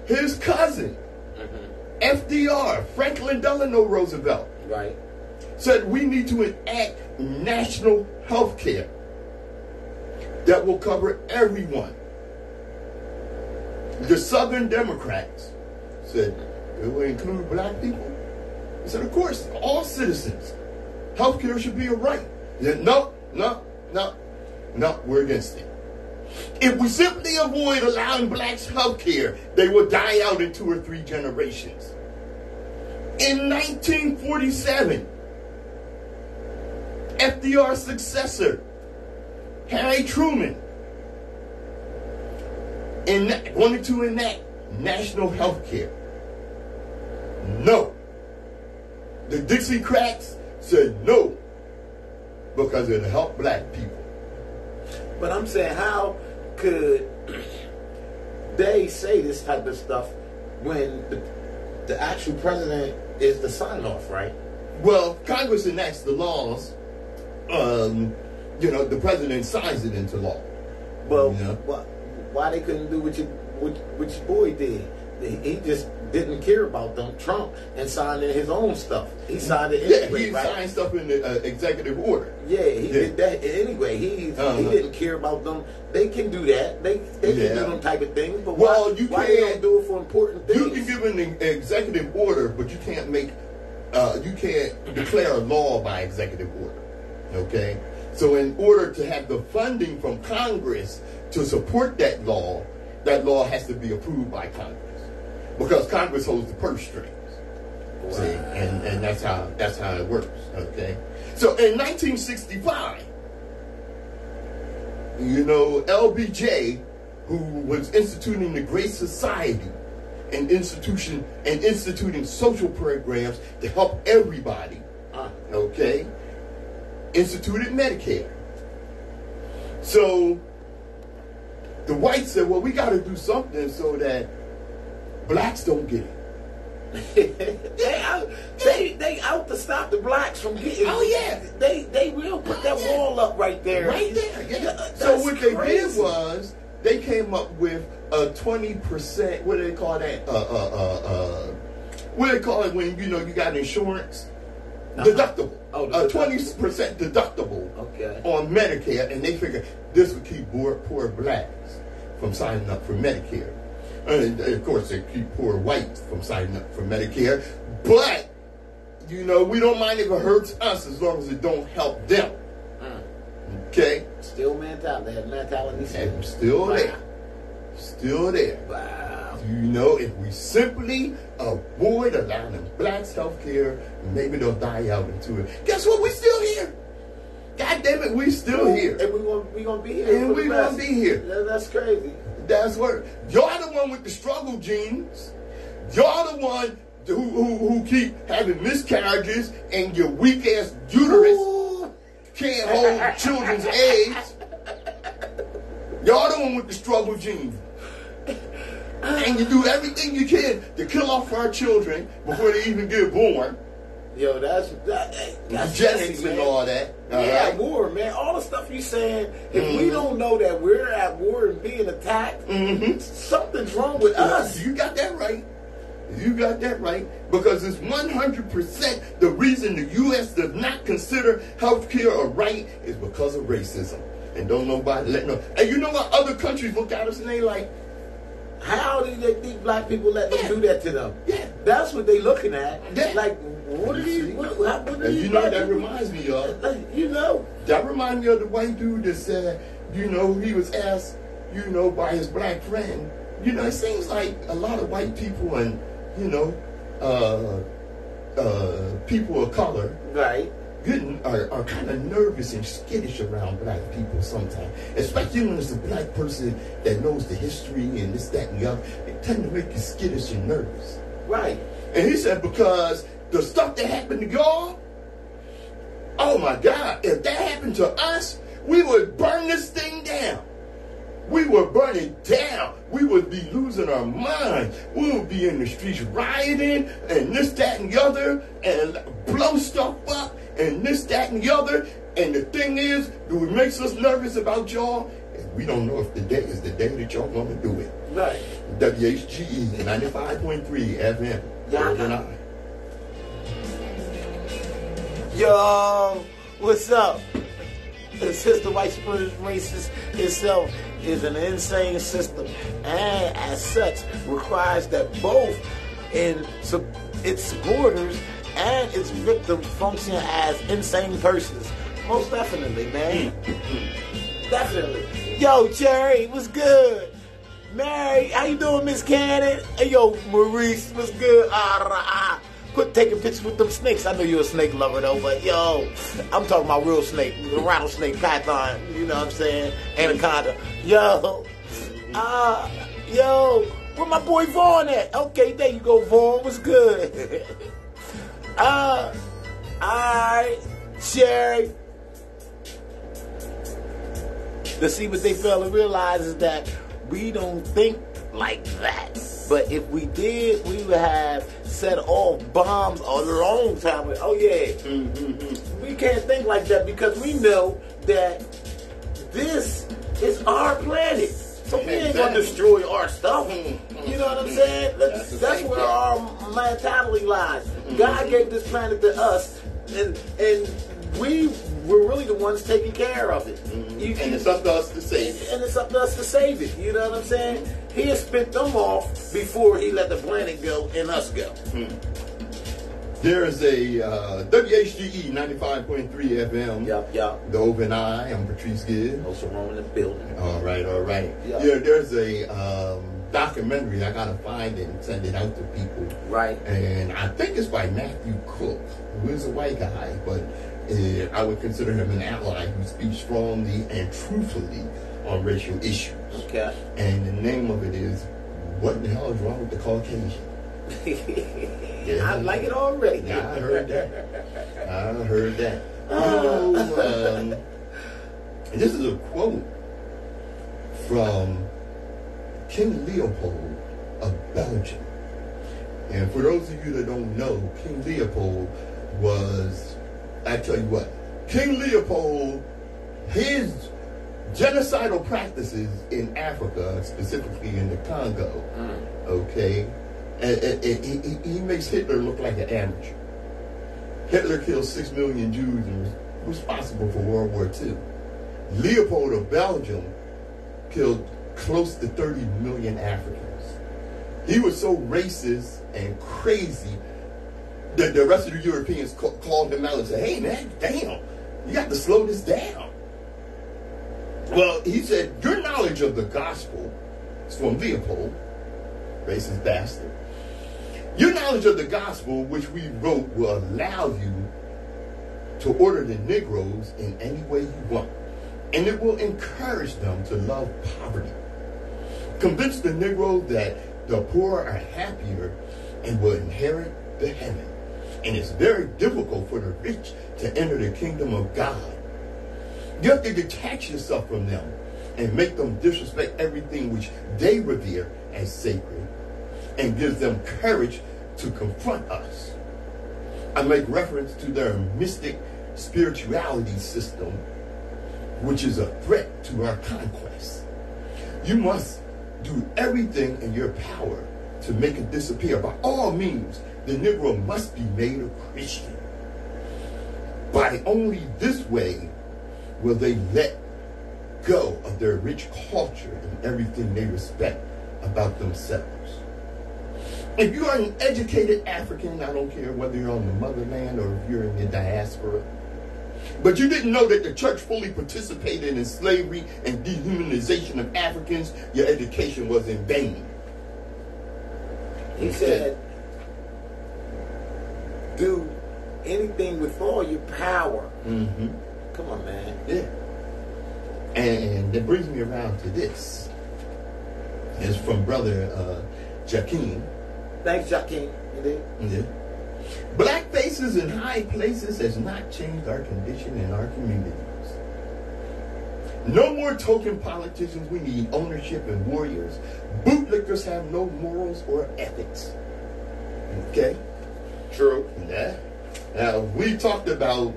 his cousin, FDR, Franklin Delano Roosevelt, said we need to enact national health care that will cover everyone. The Southern Democrats said, it will include black people? He said, of course, all citizens. Healthcare should be a right. No, we're against it. If we simply avoid allowing blacks health care, they will die out in 2 or 3 generations. In 1947, FDR's successor, Harry Truman, wanted to enact national health care. No. The Dixiecrats said no, because it'll help black people. But I'm saying, how could they say this type of stuff when the actual president is the sign-off, right? Well, Congress enacts the laws. The president signs it into law. Well, why they couldn't do what your boy did? He just didn't care about them, Trump, and signed in his own stuff. He signed it anyway, he signed stuff in the executive order. Yeah, he did that anyway. He didn't care about them. They can do that. They can do them type of things. But why they don't do it for important things? You can give an executive order, but you can't declare a law by executive order. Okay? So in order to have the funding from Congress to support that law, that law has to be approved by Congress, because Congress holds the purse strings. Wow. See, and that's how it works. Okay, so in 1965, LBJ, who was instituting the Great Society and instituting social programs to help everybody, okay, instituted Medicare. So the whites said, well, we got to do something so that blacks don't get it. they out to stop the blacks from getting. Oh yeah, they will put that wall up right there. Right there. Yeah. So what they did was they came up with a 20%. What do they call that? What do they call it when you got insurance? Deductible. Oh, a 20% deductible on Medicare, and they figured this would keep poor blacks from signing up for Medicare. And of course, they keep poor whites from signing up for Medicare. But, we don't mind if it hurts us as long as it don't help them. Okay? Still mentality. They have mentality. And still there. Still there. Wow. If we simply avoid allowing blacks health care, maybe they'll die out into it. Guess what? We're still here. God damn it, we're still here. And we're gonna be here. And we're gonna be here. That's crazy. That's what you're the one with the struggle genes. You're the one who keep having miscarriages, and your weak ass uterus can't hold children's eggs. You're the one with the struggle genes. And you do everything you can to kill off our children before they even get born. Yo, that's genetics and all that. Right? War, man. All the stuff you saying. If we don't know that we're at war and being attacked, something's wrong with us. You got that right. You got that right. Because it's 100% the reason the U.S. does not consider health care a right is because of racism. And don't nobody let no. And you know what? Other countries look at us and they like, how do these black people let them do that to them? Yeah. That's what they looking at. Yeah. Like, what are these? What are these that reminds me of. That reminds me of the white dude that said, he was asked, by his black friend. It seems like a lot of white people and, people of color, right, are kind of nervous and skittish around black people sometimes, especially when it's a black person that knows the history and this, that, and the other. It tend to make you skittish and nervous. Right. And he said, because the stuff that happened to y'all, oh my God, if that happened to us, we would burn this thing down. We would burn it down. We would be losing our minds. We would be in the streets rioting and this, that, and the other, and blow stuff up and this, that, and the other. And the thing is, what makes us nervous about y'all is we don't know if the day is the day that y'all want to do it. Right. WHGE 95.3 FM. Yeah. Yo, what's up? The system, white supremacist racist itself is an insane system, and as such requires that both its supporters and its victims function as insane persons. Most definitely, man. Definitely. Yo, Cherry, what's good? Mary, how you doing, Miss Cannon? Hey, yo, Maurice, what's good? Quit taking pictures with them snakes. I know you're a snake lover, though, but yo, I'm talking about real snake, rattlesnake, python, you know what I'm saying? Anaconda. Yo, where my boy Vaughn at? Okay, there you go, Vaughn. What's good? Alright, Sherry. To see what they fail to realize is that we don't think like that. But if we did, we would have set off bombs a long time ago. Oh, yeah. We can't think like that because we know that this is our planet. So we ain't going to destroy our stuff. You know what I'm saying? That's where our mentality lies. God gave this planet to us, and we're really the ones taking care of it. And it's up to us to save it. And it's up to us to save it. You know what I'm saying? He has spent them off before he let the planet go and us go. There's a WHGE 95.3 FM. Yup. The Open Eye. I'm Patrice Gibbs. Nsoromma in the building. All right. Yep. Yeah, there's a documentary. I gotta find it and send it out to people. Right. And I think it's by Matthew Cook, who is a white guy, but I would consider him an ally who speaks strongly and truthfully on racial issues. Okay. And the name of it is "What the Hell Is Wrong with the Caucasian?" Yeah. I like it already. Yeah, I heard that. You know, this is a quote from King Leopold of Belgium. And for those of you that don't know, King Leopold was, I tell you what, King Leopold, his genocidal practices in Africa, specifically in the Congo, okay, he makes Hitler look like an amateur. Hitler killed 6 million Jews and was responsible for World War II. Leopold of Belgium killed close to 30 million Africans. He was so racist and crazy that the rest of the Europeans called him out and said, "Hey man, damn, you got to slow this down." Well, he said, "Your knowledge of the gospel," it's from Leopold, racist bastard, "your knowledge of the gospel, which we wrote, will allow you to order the Negroes in any way you want. And it will encourage them to love poverty. Convince the Negro that the poor are happier and will inherit the heaven. And it's very difficult for the rich to enter the kingdom of God. You have to detach yourself from them and make them disrespect everything which they revere as sacred, and gives them courage to confront us. I make reference to their mystic spirituality system, which is a threat to our conquest. You must do everything in your power to make it disappear. By all means, the Negro must be made a Christian. By only this way will they let go of their rich culture and everything they respect about themselves. If you are an educated African, I don't care whether you're on the motherland or if you're in the diaspora, but you didn't know that the church fully participated in slavery and dehumanization of Africans, your education was in vain." He said, do anything with all your power. Mm-hmm. Come on, man. Yeah. And it brings me around to this. It's from Brother Jaquim. Thanks, Jaquim. Yeah. Black faces in high places has not changed our condition in our communities. No more token politicians. We need ownership and warriors. Bootlickers have no morals or ethics. Okay? True. Yeah. Now, we talked about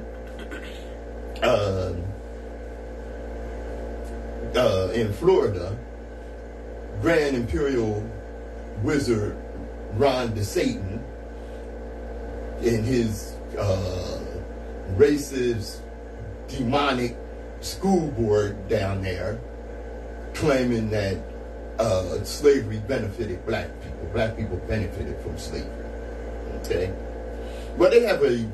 in Florida, Grand Imperial Wizard Ron DeSatan in his racist, demonic school board down there, claiming that slavery benefited black people. Black people benefited from slavery. Okay, but they have a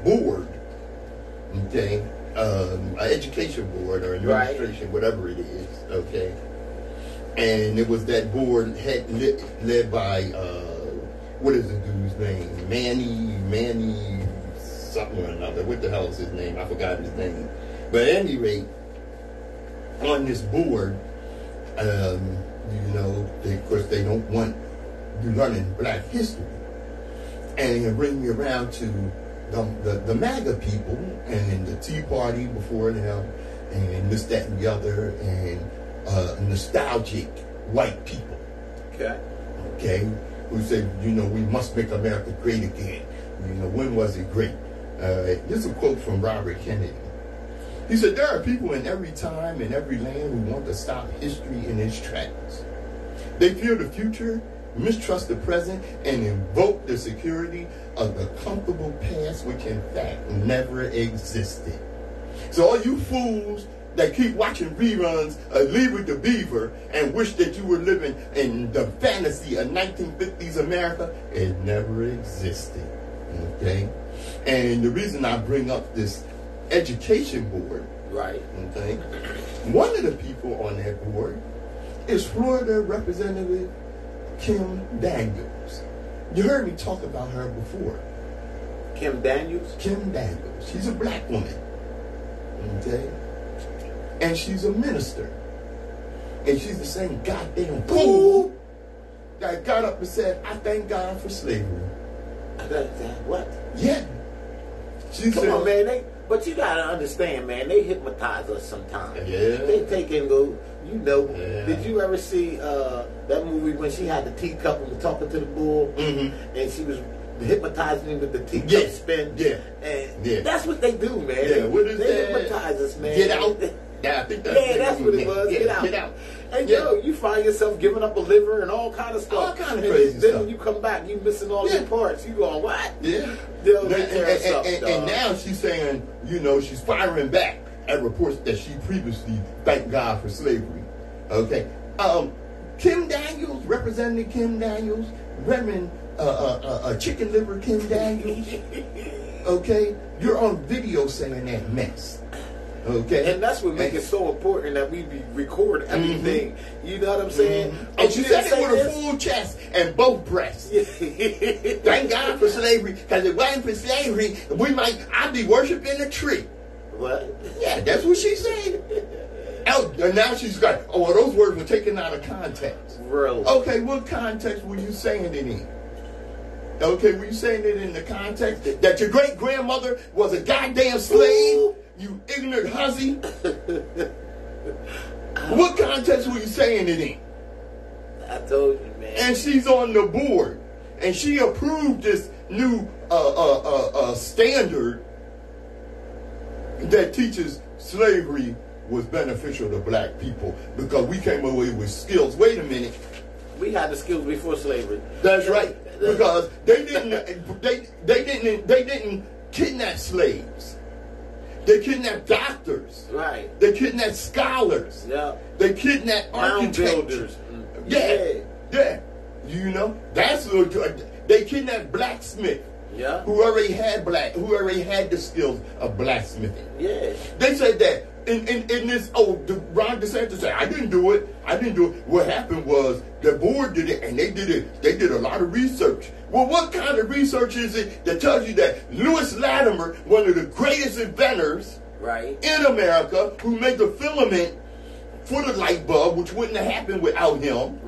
board. Okay, an education board or administration, right, whatever it is. Okay, and it was that board led by what is the dude's name? Manny something or another. What the hell is his name? I forgot his name. But at any rate, on this board, of course, they don't want you learning black history. And it brings me around to the MAGA people and the Tea Party before them, and this, that, and the other, and nostalgic white people. Okay? Who say, we must make America great again. When was it great? This is a quote from Robert Kennedy. He said, "There are people in every time and every land who want to stop history in its tracks. They fear the future, mistrust the present, and invoke the security of the comfortable past, which in fact never existed." So all you fools that keep watching reruns of Leave With the Beaver and wish that you were living in the fantasy of 1950s America, it never existed. Okay? And the reason I bring up this education board, Right. okay, one of the people on that board is Florida Representative Kim Daniels. You heard me talk about her before. Kim Daniels? Kim Daniels. She's a black woman. Okay? And she's a minister. And she's the same goddamn fool that got up and said, I thank God for slavery. What? Yeah. She Come said, on, man. But you gotta understand, man. They hypnotize us sometimes. Yeah. They take and go. You know. Yeah. Did you ever see that movie when she had the teacup and was talking to the bull, and she was hypnotizing him with the teacup spin? Yeah. And Yeah. that's what they do, man. Yeah. What is they that? hypnotize us, man. Get out. Yeah, I think that's what it was. Yeah, Get out. Get out. And Yeah. yo, you find yourself giving up a liver and all kind of stuff. All kind of And crazy then stuff. when you come back, you missing all Yeah. your parts. You going, what? Yeah. They'll take care of stuff, And dog. now she's saying, you know, she's firing back at reports that she previously thanked God for slavery. Okay. Kim Daniels, Representative Kim Daniels, Reverend Chicken Liver Kim Daniels. Okay. You're on video saying that mess. Okay. And that's what makes it so important that we record everything. You know what I'm saying? And she said didn't it with say a full chest and both breasts. Thank God for slavery, because if it wasn't for slavery, I'd be worshiping a tree. What? Yeah, that's what she said. And now she's got, well, those words were taken out of context. Really? Okay, what context were you saying it in? Okay, were you saying it in the context that your great-grandmother was a goddamn slave? Ooh. You ignorant hussy. What context were you saying it in? I told you, man. And she's on the board. And she approved this new standard that teaches slavery was beneficial to black people because we came away with skills. Wait a minute. We had the skills before slavery. That's right. Because they didn't kidnap slaves. They kidnapped doctors. Right. They kidnapped scholars. Yeah. They kidnapped architects. Builders. Yeah. You know, that's what they kidnapped blacksmith. Yeah. Who already had the skills of blacksmithing. Yeah. They said that in this. Ron DeSantis said, I didn't do it. What happened was the board did it, and they did a lot of research. Well, what kind of research is it that tells you that Lewis Latimer, one of the greatest inventors in America, who made the filament for the light bulb, which wouldn't have happened without him,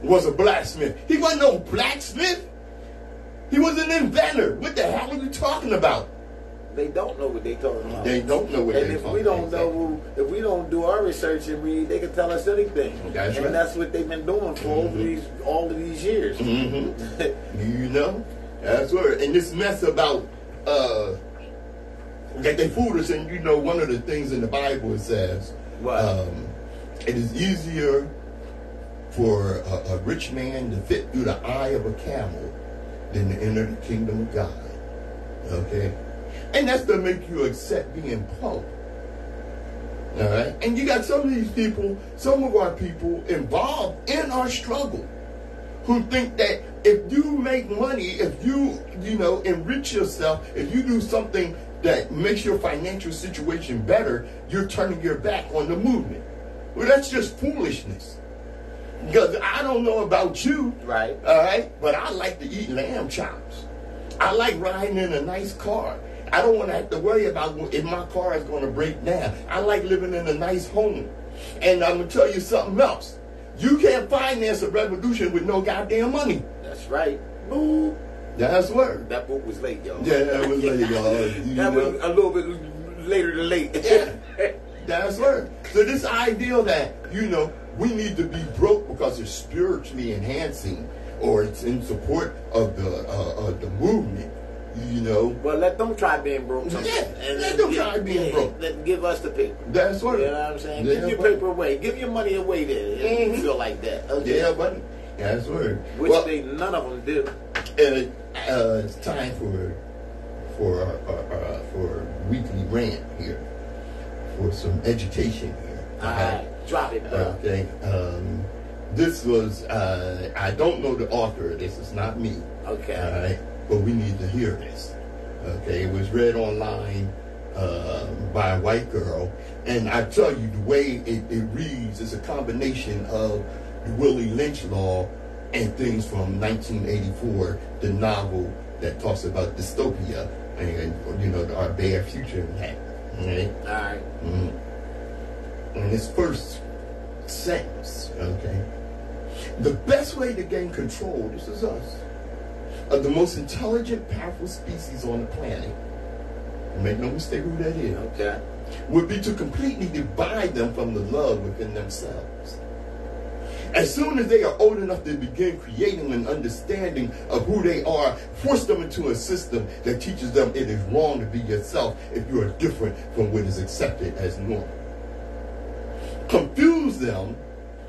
was a blacksmith? He wasn't no blacksmith. He was an inventor. What the hell are you talking about? They don't know what they're talking about. They don't know what they're talking about. And if we don't know, if we don't do our research and read, they can tell us anything. That's right. And that's what they've been doing for all of these years. You know? That's right. And this mess about that they fooled us in, you know, one of the things in the Bible it says, it is easier for a rich man to fit through the eye of a camel than to enter the kingdom of God. Okay? And that's to make you accept being poor. All right? And you got some of these people, some of our people involved in our struggle who think that if you make money, if you enrich yourself, if you do something that makes your financial situation better, you're turning your back on the movement. Well, that's just foolishness. Because I don't know about you, all right, but I like to eat lamb chops. I like riding in a nice car. I don't want to have to worry about if my car is going to break down. I like living in a nice home. And I'm going to tell you something else. You can't finance a revolution with no goddamn money. That's right. Boo. That's word. That book was late, y'all. Yeah, that was late, y'all. That was a little bit later than late. Yeah, that's word. So this idea that, we need to be broke because it's spiritually enhancing or it's in support of the movement, Well, let them try being broke. Yeah, let them try being broke. Give us the paper. That's what. You know what I'm saying? Yeah, give your paper away. Give your money away there. If you feel like that. Okay. Yeah, buddy. That's word. Which none of them do. It's time for weekly rant here. for some education here. All right, drop it, bro. Okay. This was, I don't know the author of this. It's not me. Okay. All right. But we need to hear this. Okay. It was read online by a white girl. And I tell you, the way it reads is a combination of the Willie Lynch law and things from 1984, the novel that talks about dystopia and, you know, our bare future in that. Okay? All right. In this first sentence, okay, the best way to gain control, this is us, of the most intelligent, powerful species on the planet, make no mistake who that is, Okay. would be to completely divide them from the love within themselves. As soon as they are old enough to begin creating an understanding of who they are, force them into a system that teaches them it is wrong to be yourself if you are different from what is accepted as normal. Confuse them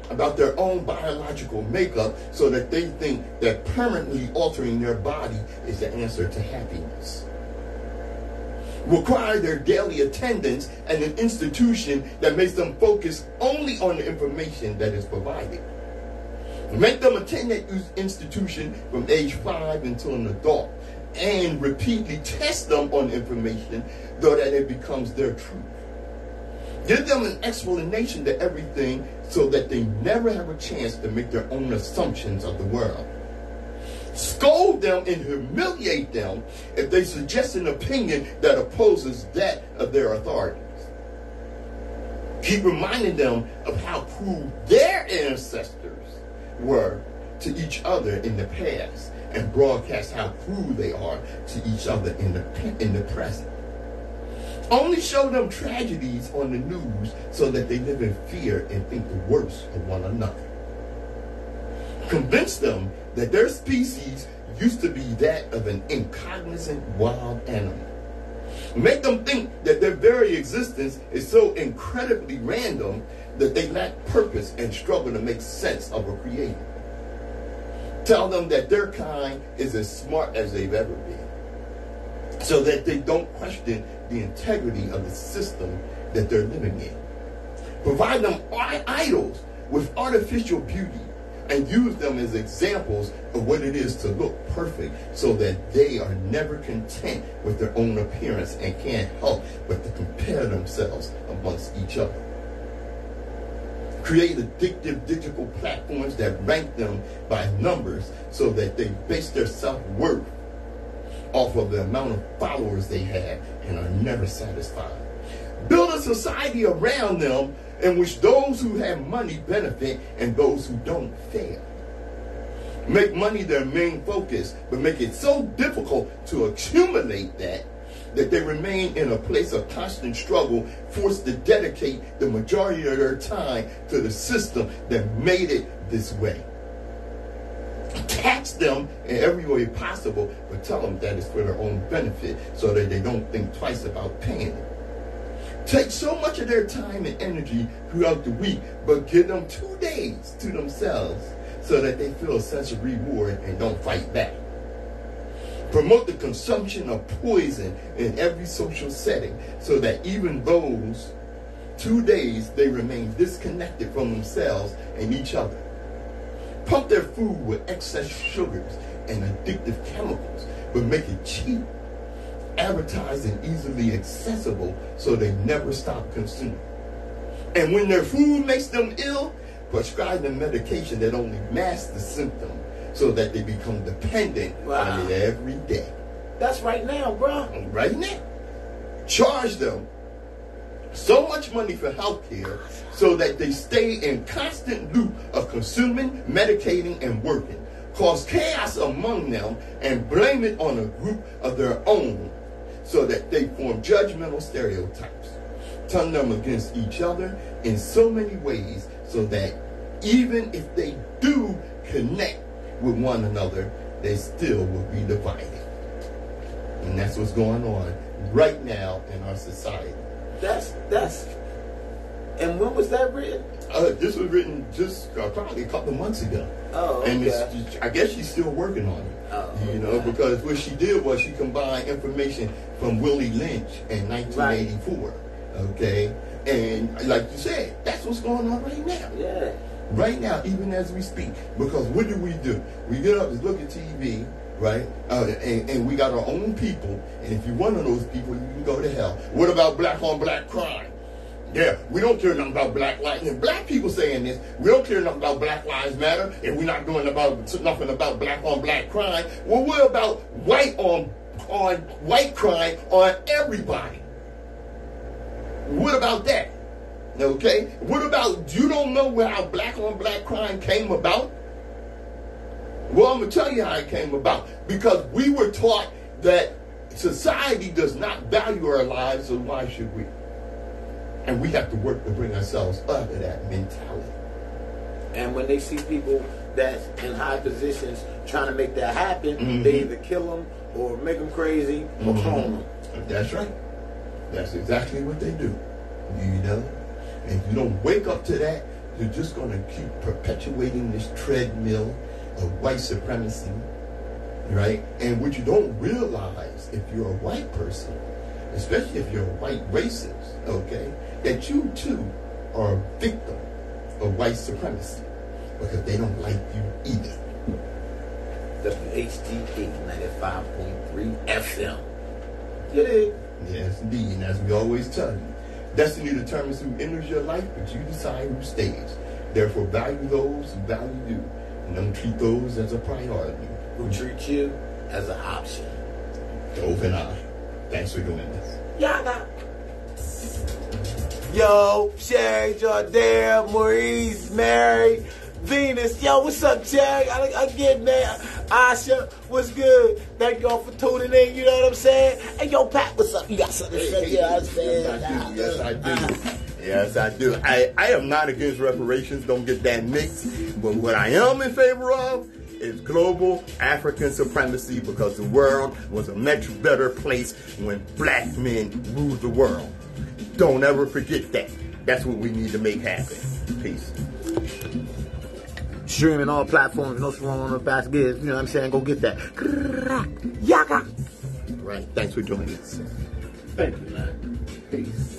about their own biological makeup so that they think that permanently altering their body is the answer to happiness. Require their daily attendance at an institution that makes them focus only on the information that is provided. Make them attend that institution from age 5 until an adult and repeatedly test them on information so that it becomes their truth. Give them an explanation to everything so that they never have a chance to make their own assumptions of the world. Scold them and humiliate them if they suggest an opinion that opposes that of their authorities. Keep reminding them of how cruel their ancestors were to each other in the past and broadcast how cruel they are to each other in the present. Only show them tragedies on the news so that they live in fear and think the worst of one another. Convince them that their species used to be that of an incognizant wild animal. Make them think that their very existence is so incredibly random that they lack purpose and struggle to make sense of a creator. Tell them that their kind is as smart as they've ever been, so that they don't question the integrity of the system that they're living in. Provide them idols with artificial beauty and use them as examples of what it is to look perfect so that they are never content with their own appearance and can't help but to compare themselves amongst each other. Create addictive digital platforms that rank them by numbers so that they base their self-worth off of the amount of followers they have and are never satisfied. Build a society around them in which those who have money benefit and those who don't fail. Make money their main focus, but make it so difficult to accumulate that they remain in a place of constant struggle, forced to dedicate the majority of their time to the system that made it this way. Tax them in every way possible, but tell them that it's for their own benefit so that they don't think twice about paying it. Take so much of their time and energy throughout the week, but give them 2 days to themselves so that they feel a sense of reward and don't fight back. Promote the consumption of poison in every social setting so that even those 2 days they remain disconnected from themselves and each other. Pump their food with excess sugars and addictive chemicals, but make it cheap, advertised, and easily accessible so they never stop consuming. And when their food makes them ill, prescribe them medication that only masks the symptom so that they become dependent on it every day. That's right now, bro. Right now. Charge them so much money for health care so that they stay in constant loop of consuming, medicating, and working. Cause chaos among them and blame it on a group of their own so that they form judgmental stereotypes. Turn them against each other in so many ways so that even if they do connect with one another, they still will be divided. And that's what's going on right now in our society. And when was that written? This was written just probably a couple of months ago. Oh, okay. And I guess she's still working on it. Oh, you know, because what she did was she combined information from Willie Lynch in 1984. Right. Okay, And like you said, that's what's going on right now. Yeah. Right now, even as we speak. Because what do? We get up and look at TV, right? And we got our own people. And if you're one of those people, you can go to hell. What about black on black crime? Yeah, we don't care nothing about black lives. And black people saying this, we don't care nothing about Black Lives Matter, and we're not doing nothing about black on black crime. Well, what about white on white crime on everybody? What about that? Okay? What about, you don't know how black on black crime came about? Well, I'm going to tell you how it came about. Because we were taught that society does not value our lives, so why should we? And we have to work to bring ourselves up to that mentality. And when they see people that's in high positions trying to make that happen, they either kill them or make them crazy or clone them. That's right. That's exactly what they do. You know? And if you don't wake up to that, you're just going to keep perpetuating this treadmill of white supremacy, right? And what you don't realize, if you're a white person, especially if you're a white racist, okay, that you too are a victim of white supremacy because they don't like you either. WHGE 95.3 FM. Get it? Yes, indeed. And as we always tell you, destiny determines who enters your life, but you decide who stays. Therefore, value those who value you, and don't treat those as a priority. Who treat you as an option. Open eye. Thanks for doing this. Yaga. Yo, Sherry, Jordana, Maurice, Mary, Venus. Yo, what's up, Jerry? Again, man. Asha, what's good? Thank y'all for tuning in, you know what I'm saying? Hey, yo, Pat, what's up? You got something to say? You know what I'm saying? Yes, I do. Yes, I do. I am not against reparations. Don't get that mixed. But what I am in favor of is global African supremacy, because the world was a much better place when black men ruled the world. Don't ever forget that. That's what we need to make happen. Peace. Streaming all platforms, Nsoromma on the Fast Gibbs. You know what I'm saying? Go get that. Yaga. Right. Thanks for doing this. Thank you, man. Peace.